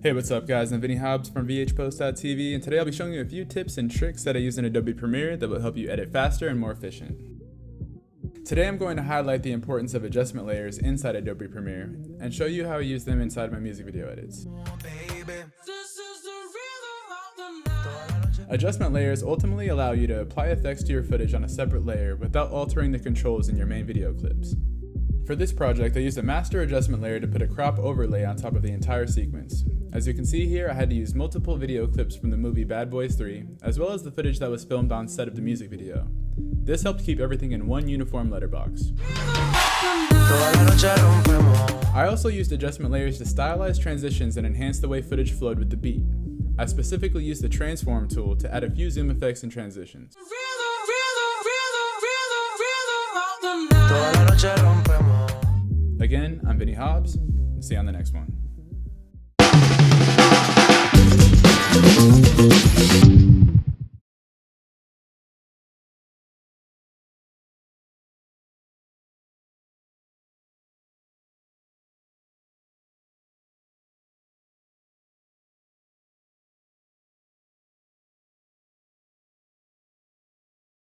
Hey, what's up guys, I'm Vinnie Hobbs from vhpost.tv, and today I'll be showing you a few tips and tricks that I use in Adobe Premiere that will help you edit faster and more efficient. Today I'm going to highlight the importance of adjustment layers inside Adobe Premiere and show you how I use them inside my music video edits. Adjustment layers ultimately allow you to apply effects to your footage on a separate layer without altering the controls in your main video clips. For this project, I used a master adjustment layer to put a crop overlay on top of the entire sequence. As you can see here, I had to use multiple video clips from the movie Bad Boys 3, as well as the footage that was filmed on set of the music video. This helped keep everything in one uniform letterbox. I also used adjustment layers to stylize transitions and enhance the way footage flowed with the beat. I specifically used the transform tool to add a few zoom effects and transitions. Again, I'm Vinnie Hobbs. See you on the next one.